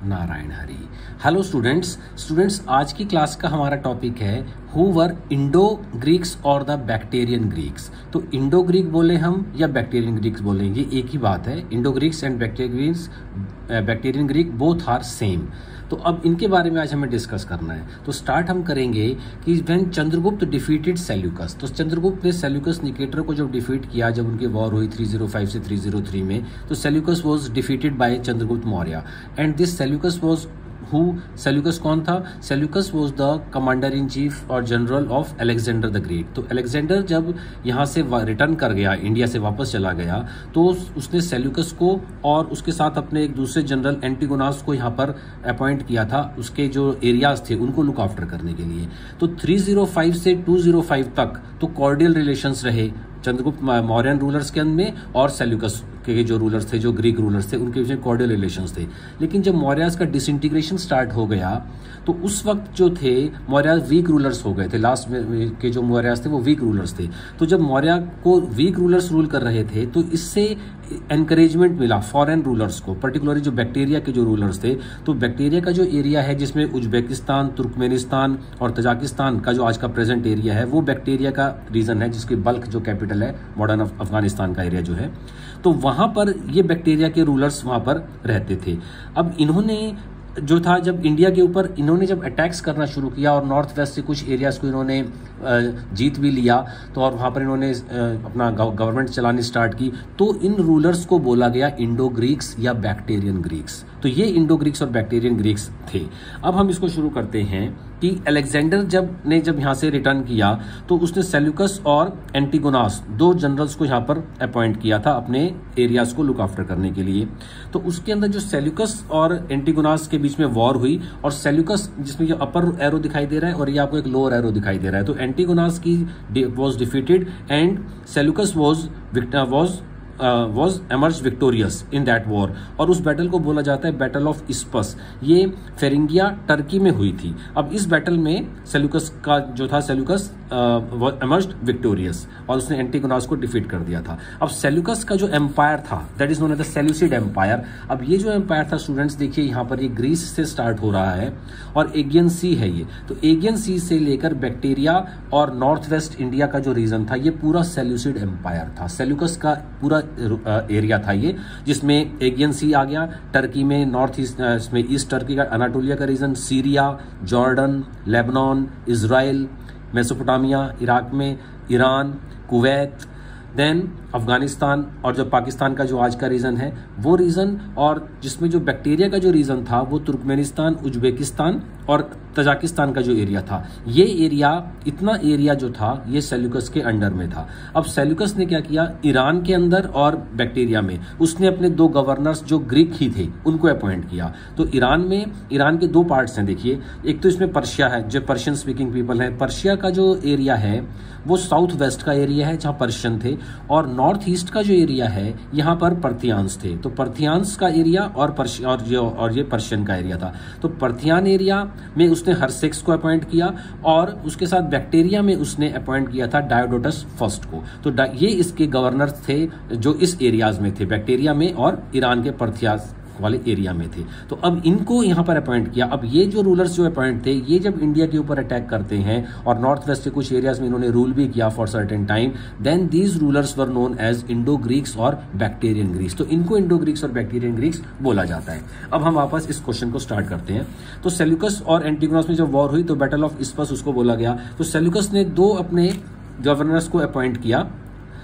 Narayan Hari. Hello students आज की class का हमारा टॉपिक है हु वर इंडो ग्रीक्स और द बैक्टीरियन ग्रीक्स। तो इंडो ग्रीक बोले हम या बैक्टीरियन ग्रीक्स बोलेंगे, एक ही बात है। Indo Greeks and Bactrian Greek both are same. तो अब इनके बारे में आज हमें डिस्कस करना है। तो स्टार्ट हम करेंगे कि व्हेन चंद्रगुप्त डिफीटेड सेल्यूकस, तो चंद्रगुप्त ने सेल्यूकस निकेटर को जब डिफीट किया, जब उनकी वॉर हुई 305 से 303 में, तो Seleucus was defeated by Chandragupta Maurya and this Seleucus was Seleucus कौन था? Seleucus was the commander in chief और general of Alexander the Great. तो अलेक्जेंडर जब यहाँ से रिटर्न कर गया, इंडिया से वापस चला गया, तो उसने सेल्यूकस को और उसके साथ अपने एक दूसरे जनरल एंटीगोनास को यहाँ पर अपॉइंट किया था, उसके जो एरियाज थे उनको लुक आफ्टर करने के लिए। तो 305 से 205 तक तो कॉर्डियल रिलेशंस रहे चंद्रगुप्त मौर्यन रूलर्स के अंदर में और सेल्यूकस के जो रूलर्स थे, जो ग्रीक रूलर्स थे, उनके बीच में कॉर्डियल रिलेशंस थे। लेकिन जब मौर्यास का डिसइंटीग्रेशन स्टार्ट हो गया तो उस वक्त जो थे मौर्य वीक रूलर्स हो गए थे। लास्ट में के जो मौर्यास थे वो वीक रूलर्स थे। तो जब मौर्य को वीक रूलर्स रूल कर रहे थे तो इससे एनकरेजमेंट मिला फॉरेन रूलर्स को, पर्टिकुलरली जो बैक्टीरिया के जो रूलर्स थे। तो बैक्टीरिया का जो एरिया है जिसमें उज्बेकिस्तान, तुर्कमेनिस्तान और तजाकिस्तान का जो आज का प्रेजेंट एरिया है, वो बैक्टीरिया का रीजन है, जिसकी बल्क जो कैपिटल है मॉडर्न अफगानिस्तान का एरिया जो है। तो वहां पर ये बैक्टीरिया के रूलर्स वहां पर रहते थे। अब इन्होंने जो था, जब इंडिया के ऊपर इन्होंने जब अटैक्स करना शुरू किया और नॉर्थ वेस्ट से कुछ एरियाज को इन्होंने जीत भी लिया, तो और वहाँ पर इन्होंने अपना गवर्नमेंट चलानी स्टार्ट की, तो इन रूलर्स को बोला गया इंडो ग्रीक्स या बैक्टीरियन ग्रीक्स। तो ये इंडो ग्रीक्स और बैक्टीरियन ग्रीक्स थे। अब हम इसको शुरू करते हैं कि अलेक्जेंडर जब यहाँ से रिटर्न किया तो उसने सेल्यूकस और एंटीगोनास, दो जनरल्स को यहाँ पर अपॉइंट किया था अपने एरियाज को लुक आफ्टर करने के लिए। तो उसके अंदर जो सेल्यूकस और एंटीगोनास के बीच में वॉर हुई, और सेल्यूकस जिसमें जो अपर एरो दिखाई दे रहा है और ये आपको एक लोअर एरो दिखाई दे रहा है, तो एंटीगोनास की was defeated and Seleucus was emerged victorious in that war। और उस बैटल को बोला जाता है बैटल ऑफ इस्पस। ये फेरिंगिया टर्की में हुई थी। अब इस बैटल में सेल्यूकस का जो था, सेल्यूकस emerged victorious और उसने एंटीगोनास को डिफीट कर दिया था। अब सेल्यूकस का जो एम्पायर था that is known as the Seleucid empire. अब ये जो एम्पायर था स्टूडेंट्स, देखिए यहाँ पर ये ग्रीस से स्टार्ट हो रहा है और एगियन सी है ये। तो एगियन सी से लेकर बैक्टीरिया और नॉर्थ वेस्ट इंडिया का जो रीजन था, ये पूरा सेल्यूसिड एम्पायर था। सेल्यूकस का पूरा एरिया था ये, जिसमें एगियन सी आ गया, टर्की में नॉर्थ ईस्ट, इसमें ईस्ट टर्की का अनाटोलिया का region, Syria, Jordan, Lebanon, Israel, Mesopotamia, Iraq में ईरान, कुवैत, देन अफगानिस्तान और जो पाकिस्तान का जो आज का रीजन है वो रीजन, और जिसमें जो बैक्टीरिया का जो रीजन था वो तुर्कमेनिस्तान, उज्बेकिस्तान और तजाकिस्तान का जो एरिया था। ये एरिया, इतना एरिया जो था ये सेल्यूकस के अंडर में था। अब सेल्यूकस ने क्या किया, ईरान के अंदर और बैक्टीरिया में उसने अपने दो गवर्नर्स जो ग्रीक ही थे उनको अपॉइंट किया। तो ईरान के दो पार्ट्स हैं, देखिए, एक तो इसमें पर्शिया है, जो पर्शियन स्पीकिंग पीपल है। पर्शिया का जो एरिया है वो साउथ वेस्ट का एरिया है जहां पर्शियन थे, और नॉर्थ ईस्ट का जो एरिया है यहाँ पर पर्थियान्स थे। तो पर्थियान्स का एरिया और ये पर्शियन का एरिया था। तो पर्थियान एरिया में उसने हर्सेक्स को अपॉइंट किया और उसके साथ बैक्टीरिया में उसने अपॉइंट किया था डायोडोटस फर्स्ट को। तो ये इसके गवर्नर थे जो इस एरियाज में थे, बैक्टीरिया में और ईरान के पर्थियास वाले एरिया में थे। तो अब इनको यहाँ पर अपॉइंट किया। अब ये जो रूलर्स जो अपॉइंट थे, ये जब इंडिया के ऊपर अटैक करते हैं और नॉर्थ वेस्ट के कुछ एरियाज में इन्होंने रूल भी किया for certain time, then these rulers were known as Indo Greeks और बैक्टीरियन ग्रीक्स। तो इनको इंडो ग्रीक्स और बैक्टीरियन ग्रीक्स बोला जाता है। अब हम वापस इस क्वेश्चन को स्टार्ट करते हैं। तो सेल्यूकस और एंटीगोनास में जब वॉर हुई तो बैटल ऑफ इस्पस उसको बोला गया। तो सेल्यूकस ने दो अपने गवर्नर्स को अपॉइंट किया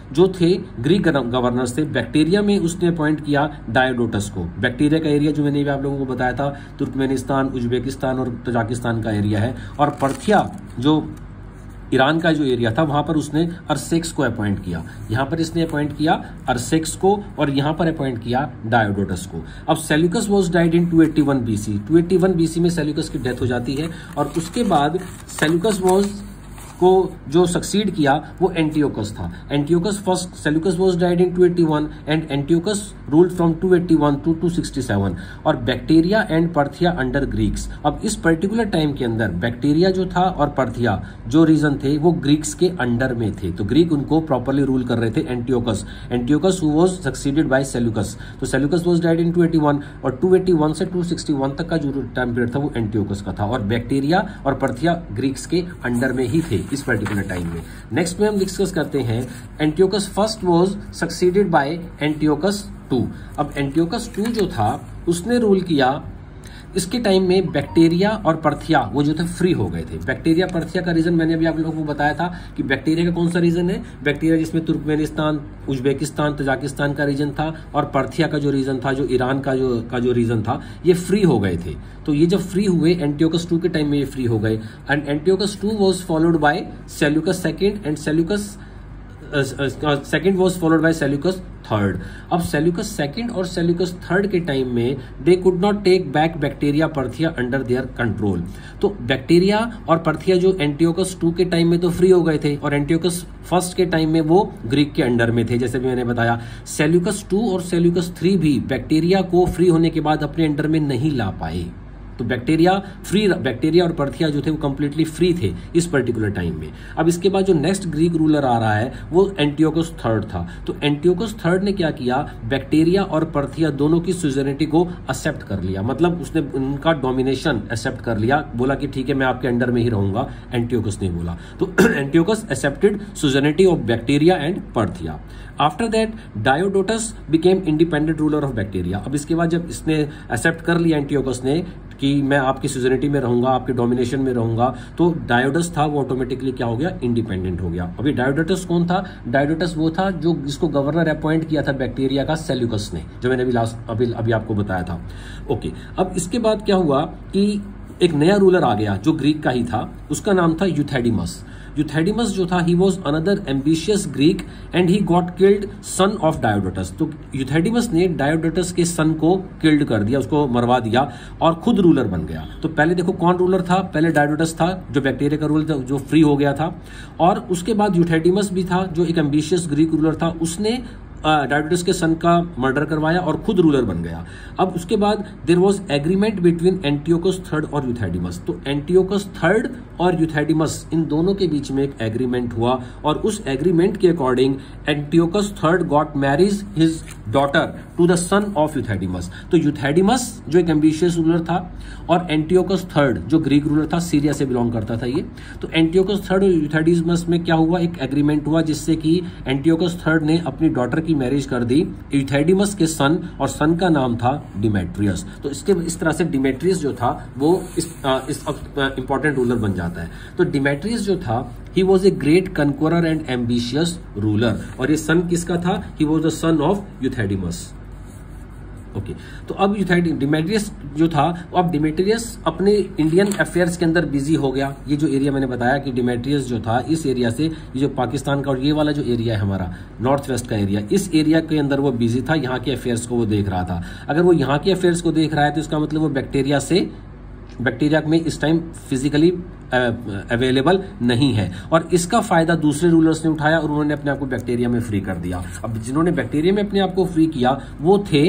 जो थे ग्रीक गवर्नर्स थे। बैक्टीरिया में उसने अपॉइंट किया डायोडोटस को। बैक्टीरिया का एरिया जो मैंने भी आप लोगों को बताया था तुर्कमेनिस्तान, उज्बेकिस्तान और तजाकिस्तान का एरिया है। और पर्थिया जो ईरान का जो एरिया था वहां पर उसने अर्सेक्स को अपॉइंट किया। यहां पर इसने अपॉइंट किया अर्सेक्स को और यहां पर अपॉइंट किया डायोडोटस को। अब Seleucus was died in 281 BC. 281 BC में सेल्यूकस की डेथ हो जाती है और उसके बाद सेल्यूकस वाज को जो सक्सीड किया वो एंटियोकस था। Antiochus first, Seleucus was died in 281 and Antiochus ruled from 281 to 267 और Bactria and Parthia under Greeks. अब इस पर्टिकुलर टाइम के अंदर बैक्टीरिया जो था और पर्थिया जो रीजन थे वो ग्रीक्स के अंडर में थे, तो ग्रीक उनको प्रॉपरली रूल कर रहे थे। Antiochus who was succeeded by Seleucus, तो सेल्यूकस वाज डाइड इन 281 और 281 से 261 तक का जो टाइम पीरियड था वो एंटियोकस का था और बैक्टीरिया और पर्थिया ग्रीक्स के अंडर में ही थे इस पर्टिकुलर टाइम में। नेक्स्ट में हम डिस्कस करते हैं Antiochus first was succeeded by Antiochus 2। अब एंटियोकस 2 जो था उसने रूल किया, इसके टाइम में बैक्टीरिया और पर्थिया वो जो थे फ्री हो गए थे। बैक्टीरिया पर्थिया का रीजन मैंने अभी आप लोगों को बताया था कि बैक्टीरिया का कौन सा रीजन है, बैक्टीरिया जिसमें तुर्कमेनिस्तान, उज्बेकिस्तान, तजाकिस्तान का रीजन था और पर्थिया का जो रीजन था, जो ईरान का जो रीजन था, ये फ्री हो गए थे। तो ये जब फ्री हुए एंटियोकस 2 के टाइम में ये फ्री हो गए and Antiochus 2 was followed by Seleucus second and Seleucus second was followed by Seleucus third. अब सेल्यूकस सेकंड और सेल्यूकस थर्ड के टाइम में they could not take back Bactria Parthia under their control. तो Bactria और Parthia जो Antiochus 2 के time में तो फ्री हो गए थे और एंटियोकस फर्स्ट के टाइम में वो ग्रीक के अंडर में थे, जैसे भी मैंने बताया। सेल्यूकस 2 और सेल्यूकस 3 भी बैक्टीरिया को फ्री होने के बाद अपने अंडर में नहीं ला पाए। तो बैक्टीरिया और पर्थिया जो थे वो कंप्लीटली फ्री थे इस पर्टिकुलर टाइम में। अब इसके बाद जो नेक्स्ट ग्रीक रूलर आ रहा है वो एंटियोकस थर्ड था। तो एंटियोकस थर्ड ने क्या किया, बैक्टीरिया और पर्थिया दोनों की सुजनिटी को एक्सेप्ट कर लिया, मतलब उसने उनका डोमिनेशन एक्सेप्ट कर लिया, बोला कि ठीक है मैं आपके अंडर में ही रहूंगा। एंटियोकस ने बोला, तो Antiochus accepted suzerainty of Bactria and Parthia. After that Diodotus became independent ruler of Bactria. अब इसके बाद जब इसने एक्सेप्ट कर लिया एंटियोकस ने कि मैं आपकी सुजनिटी में रहूंगा, आपके डोमिनेशन में रहूंगा, तो डायोडस था वो ऑटोमेटिकली क्या हो गया, इंडिपेंडेंट हो गया। अभी डायोडोटस कौन था, डायोडोटस वो था जो जिसको गवर्नर अपॉइंट किया था बैक्टीरिया का सेल्यूकस ने, जो मैंने अभी आपको बताया था। ओके, अब इसके बाद क्या हुआ कि एक नया रूलर आ गया जो ग्रीक का ही था, उसका नाम था यूथेडिमस। यूथेडिमस जो था, he was another ambitious Greek and he got killed son of Diodotus. तो यूथेडिमस ने डायोडोटस के सन को किल्ड कर दिया, उसको मरवा दिया और खुद रूलर बन गया। तो पहले देखो कौन रूलर था, पहले डायोडोटस था जो बैक्टीरिया का रूलर था, जो फ्री हो गया था, और उसके बाद यूथेडिमस भी था जो एक एम्बिशियस ग्रीक रूलर था, उसने डायोडोटस के सन का मर्डर करवाया और खुद रूलर बन गया। अब उसके बाद there was agreement between Antiochus third और यूथेडिमस। तो एंटियोकस थर्ड और यूथेडिमस इन दोनों के बीच में एक एग्रीमेंट हुआ और उस एग्रीमेंट के according Antiochus third got marriage his daughter to the son of Euthydemus. तो यूथेडिमस जो एक एम्बिशियस रूलर था और एंटियोकस थर्ड जो ग्रीक रूलर था, सीरिया से बिलोंग करता था ये, तो एंटियोकस थर्ड और यूथेडिमस में क्या हुआ, एक एग्रीमेंट हुआ जिससे कि एंटियोकस थर्ड ने अपनी डॉटर की मैरिज कर दी यूथेडिमस के सन, और सन का नाम था डिमेट्रियस। तो इस तरह से डिमेट्रियस जो था वो इस इंपॉर्टेंट रूलर बन जाता है। तो डिमेट्रियस जो था, he was a great conqueror and ambitious ruler, और ये सन किसका था, he was the son of Euthydemus. Okay, तो अब डिमेट्रियस जो था, अब डिमेट्रियस अपने इंडियन अफेयर्स के अंदर बिजी हो गया। ये जो एरिया मैंने बताया कि डिमेट्रियस जो था, इस एरिया से ये जो पाकिस्तान का और ये वाला जो एरिया है हमारा नॉर्थ वेस्ट का एरिया, इस एरिया के अंदर वो बिजी था, यहाँ के अफेयर्स को वो देख रहा था। अगर वो यहाँ के अफेयर्स को देख रहा है तो इसका मतलब वो बैक्टीरिया में इस टाइम फिजिकली अवेलेबल नहीं है, और इसका फायदा दूसरे रूलर्स ने उठाया और उन्होंने अपने आप को बैक्टीरिया में फ्री कर दिया। अब जिन्होंने बैक्टीरिया में अपने आप को फ्री किया वो थे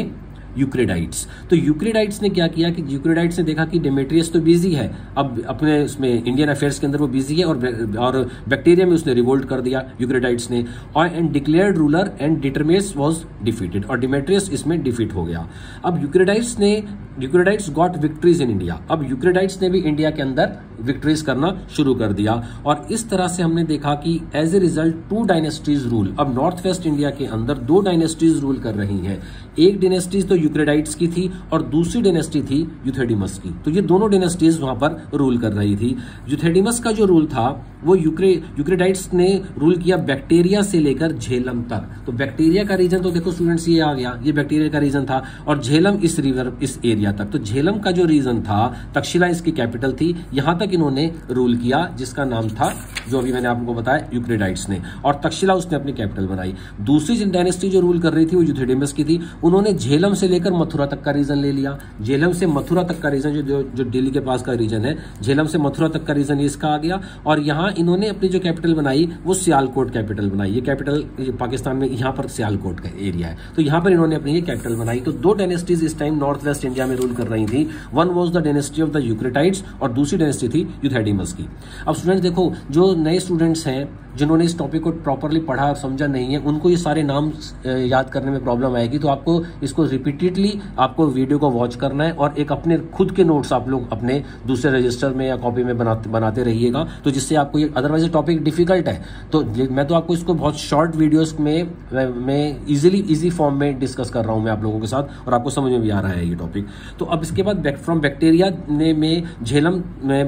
यूक्रेडाइट्स। तो यूक्रेडाइट्स ने क्या किया कि यूक्रेडाइट्स ने देखा कि डेमेट्रियस तो बिजी है, अब अपने उसमें इंडियन अफेयर्स के अंदर वो बिजी है, और बैक्टीरिया में उसने रिवोल्ट कर दिया यूक्रेडाइट्स ने, और एंड डिक्लेयर्ड रूलर एंड डिटरमेस वाज डिफीटेड, और डिमेट्रियस इसमें डिफीट हो गया। अब Eucratides got victories in India. अब यूक्रेडाइट्स ने भी इंडिया के अंदर विक्ट्रीज करना शुरू कर दिया, और इस तरह से हमने देखा कि as a result 2 dynasties rule. अब नॉर्थ वेस्ट इंडिया के अंदर 2 डायनेस्टीज रूल कर रही हैं। एक डायनेस्टीज तो यूक्रेडाइट्स की थी और दूसरी डायनेस्टी थी यूथेडिमस की। तो ये दोनों डायनेस्टीज वहां पर रूल कर रही थी। यूथेडिमस का जो रूल था वो यूक्रेडाइट्स ने रूल किया बैक्टीरिया से लेकर झेलम तक। तो बैक्टीरिया का रीजन तो देखो स्टूडेंट्स ये आ गया, ये बैक्टीरिया का रीजन था, और झेलम इस एरिया तक। तो झेलम का जो रीजन था, तक्षशिला इसकी कैपिटल थी, यहां तक तक इन्होंने रूल किया, जिसका नाम था, जो अभी मैंने आपको बताया, यूक्रेटाइड्स ने। और तक्षशिला उसने अपनी कैपिटल बनाई। दूसरी डायनेस्टी जो रूल कर रही थी वो यूथेडेमस की थी। उन्होंने झेलम से लेकर मथुरा तक का रीजन ले लिया। झेलम से मथुरा तक का रीजन, जो दिल्ली के पास का रीजन है, झेलम से मथुरा तक का रीजन इसका आ गया। और यहाँ इन्होंने अपनी जो कैपिटल बनाई वो सियालकोट कैपिटल बनाई। ये कैपिटल पाकिस्तान में यहाँ पर सियालकोट का एरिया है, तो यहाँ पर इन्होंने अपनी ये कैपिटल बनाई। तो दो डायनेस्टीज इस टाइम नॉर्थ वेस्ट इंडिया में रूल कर रही थी। One was the dynasty of the Eucratides और दूसरी डायनेस्टी थी यूथेडेमस की। अब स्टूडेंट्स देखो, जो नए स्टूडेंट्स हैं जिन्होंने इस टॉपिक को प्रॉपरली पढ़ा और समझा नहीं है, उनको ये सारे नाम याद करने में प्रॉब्लम आएगी। तो आपको इसको रिपीटेडली आपको वीडियो को वॉच करना है और एक अपने खुद के नोट्स आप लोग अपने दूसरे रजिस्टर में या कॉपी में बनाते रहिएगा, तो जिससे आपको ये, अदरवाइज टॉपिक डिफिकल्ट है। तो मैं तो आपको इसको बहुत शॉर्ट वीडियोस में इजी फॉर्म में डिस्कस कर रहा हूं मैं आप लोगों के साथ, और आपको समझ में भी आ रहा है ये टॉपिक। तो अब इसके बाद फ्रॉम बैक्टीरिया में झेलम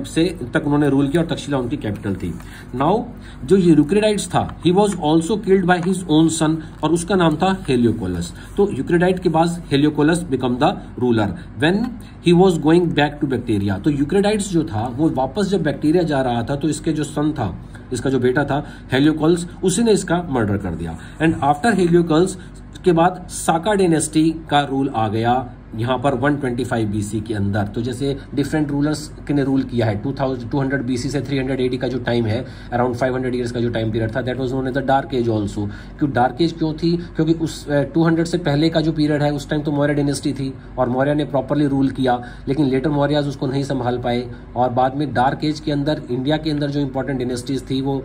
से तक उन्होंने रूल किया और तक्षशिला उनकी कैपिटल थी। नाउ जो यूक्रेटाइड्स था, he was also killed by his own son, और उसका नाम था हेलियोकोलस। तो यूक्रेटाइड के बाद Heliocles became the ruler when he was going back to Bactria. तो यूक्रेटाइड्स जो था वो वापस जब बैक्टीरिया जा रहा था, तो इसके जो सन था, इसका जो बेटा था हेलियोकोलस, उसी ने इसका मर्डर कर दिया। एंड आफ्टर हेलियोकोलस के बाद साका डायनेस्टी का रूल आ गया यहाँ पर 125 बीसी के अंदर। तो जैसे डिफरेंट रूलर्स ने रूल किया है, 200 बीसी से 300 AD का जो टाइम है, अराउंड 500 ईयर्स का जो टाइम पीरियड था, that was known as the dark age also. क्यों डार्क एज क्यों थी? क्योंकि उस 200 से पहले का जो पीरियड है, उस टाइम तो मौर्य डायनेस्टी थी और मौर्य ने प्रॉपरली रूल किया, लेकिन लेटर मौर्याज उसको नहीं संभाल पाए। और बाद में डार्क एज के अंदर इंडिया के अंदर जो इंपॉर्टेंट डायनेस्टीज थी वो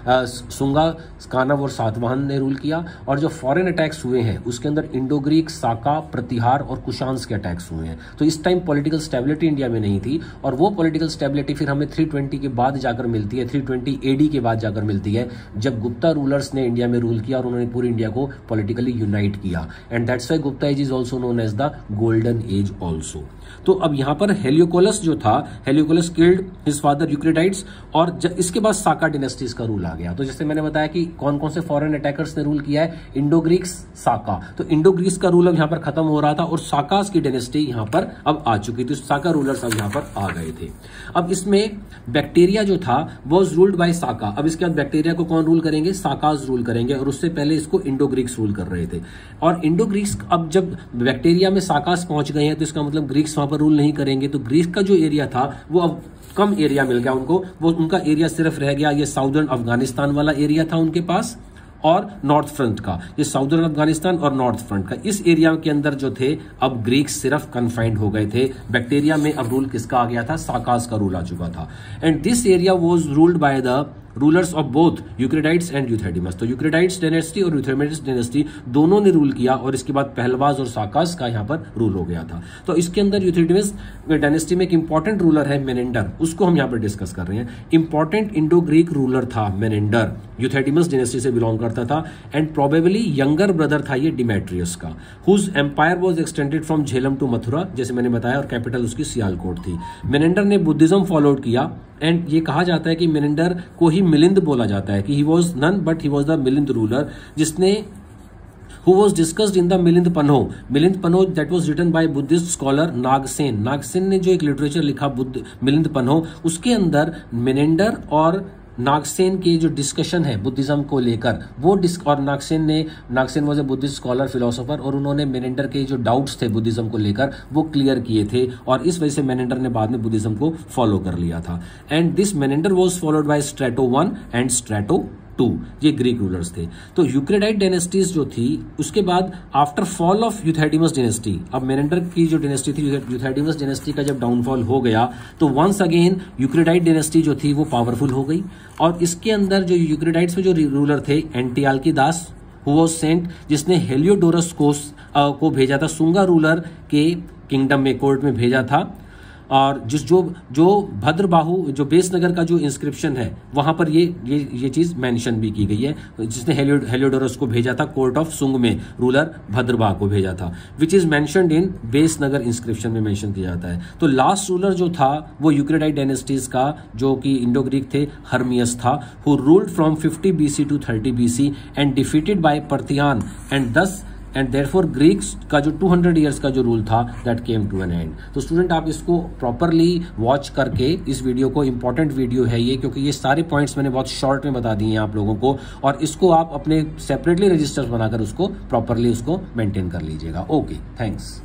सुंगा, कानव और सातवाहन ने रूल किया। और जो फॉरेन अटैक्स हुए हैं उसके अंदर इंडो ग्रीक, साका, प्रतिहार और कुशांस के अटैक्स हुए हैं। तो इस टाइम पॉलिटिकल स्टेबिलिटी इंडिया में नहीं थी, और वो पॉलिटिकल स्टेबिलिटी फिर हमें 320 के बाद जाकर मिलती है, 320 AD के बाद जाकर मिलती है, जब गुप्ता रूलर्स ने इंडिया में रूल किया और उन्होंने पूरी इंडिया को पॉलिटिकली यूनाइट किया। And that's why Gupta age is also known as the golden age also. तो अब यहाँ पर हेलियोकोलस जो था, Heliocles killed his father Eucratides, और इसके बाद साका डायनेस्टीज का रूल आ गया। तो जैसे मैंने बताया कि कौन कौन से फॉरेन अटैकर्स ने रूल किया है, इंडो ग्रीक्स, साका। तो इंडो ग्रीक्स का रूल अब यहाँ पर खत्म हो रहा था और साकास की डायनेस्टी यहाँ पर अब आ चुकी थी। साका रूलर्स अब यहाँ पर आ गए थे। अब इसमें बैक्टीरिया जो था वॉज रूल्ड बाय साका। अब इसके बाद बैक्टीरिया को कौन रूल करेंगे? साकास रूल करेंगे, और उससे पहले इसको इंडो ग्रीक्स रूल कर रहे थे। और इंडो ग्रीक्स अब जब बैक्टीरिया में साकास पहुंच गए हैं, तो इसका मतलब ग्रीक्स वहां पर रूल नहीं करेंगे। तो ग्रीक का जो एरिया था वो अब कम एरिया मिल गया उनको, वो उनका एरिया सिर्फ रह गया ये साउदर्न अफगानिस्तान वाला एरिया था उनके पास, और नॉर्थ फ्रंट का, ये साउदर्न अफगानिस्तान और नॉर्थ फ्रंट का, इस एरिया के अंदर जो थे अब ग्रीक्स सिर्फ कन्फाइंड हो गए थे। बैक्टीरिया में अब रूल किसका आ गया था? साकास का रूल आ चुका था। And this area was ruled by the rulers of both Eucratides and Euthydemus. तो यूक्रेटाइड्स डायनेस्टी और यूथेडेमस डायनेस्टी दोनों ने रूल किया, और इसके बाद पहलवाज और साकास का यहाँ पर रूल हो गया था। तो इसके अंदर यूथेडेमस डायनेस्टी में एक इंपॉर्टेंट रूलर है मेनेंडर, उसको हम यहाँ पर डिस्कस कर रहे हैं। इंपॉर्टेंट इंडो ग्रीक रूलर था मेनेंडर, यूथेडेमस डायनेस्टी से बिलोंग करता था, एंड प्रोबेबली यंगर ब्रदर था ये डिमेट्रियस का, whose empire was extended from Jhelum to Mathura, जैसे मैंने बताया, और कैपिटल उसकी सियालकोट थी। मेनेंडर ने बुद्धिज्म फॉलोड किया, एंड ये कहा जाता है कि मेनेंडर को ही मिलिंद बोला जाता है, कि he was none but he was the Milinda ruler, जिसने who was discussed in the Milinda Panha that was written by Buddhist scholar Nagasena ने जो एक लिटरेचर लिखा मिलिंद पन्हो, उसके अंदर मेनेंडर और नागसेन के जो डिस्कशन है बुद्धिज्म को लेकर, वो और Nagasena was a Buddhist scholar, philosopher, और उन्होंने मेनेंडर के जो डाउट्स थे बुद्धिज्म को लेकर वो क्लियर किए थे, और इस वजह से मेनेंडर ने बाद में बुद्धिज्म को फॉलो कर लिया था। And this Menander was followed by strato 1 and strato 2, ये ग्रीक रूलर्स थे। तो यूक्रेटाइड डायनेस्टीज जो थी, उसके बाद आफ्टर फॉल ऑफ यूथेडेमस डायनेस्टी, अब मेनेंडर की जो डायनेस्टी थी, यूथेडेमस डायनेस्टी का जब डाउनफॉल हो गया, तो वंस अगेन यूक्रेटाइड डायनेस्टी जो थी वो पावरफुल हो गई। और इसके अंदर जो यूक्रेटाइड्स में जो रूलर थे एंटियाल्किदास, हु वाज सेंट, जिसने हेलियोडोरस को भेजा था, सुंगा रूलर के किंगडम में, कोर्ट में भेजा था। और जो भद्रबाहु, जो बेसनगर का जो इंस्क्रिप्शन है वहां पर ये चीज मेंशन भी की गई है, जिसने हेलियोडोरस को भेजा था कोर्ट ऑफ सुंग में, रूलर भद्रबाह को भेजा था, which is mentioned in Besnagar inscription में मेंशन किया जाता है। तो लास्ट रूलर जो था वो यूक्रेटाइड डायनेस्टीज का, जो कि इंडो ग्रीक थे, हर्मियस था, who ruled from 50 BC to 30 BC and defeated by Parthian and therefore Greeks का जो 200 ईयर्स का जो रूल था that came to an end. तो स्टूडेंट आप इसको प्रॉपरली वॉच करके इस वीडियो को, इंपॉर्टेंट वीडियो है ये, क्योंकि ये सारे पॉइंट्स मैंने बहुत शॉर्ट में बता दिए हैं आप लोगों को, और इसको आप अपने सेपरेटली रजिस्टर्स बनाकर उसको प्रॉपरली उसको मेंटेन कर लीजिएगा। Okay, thanks.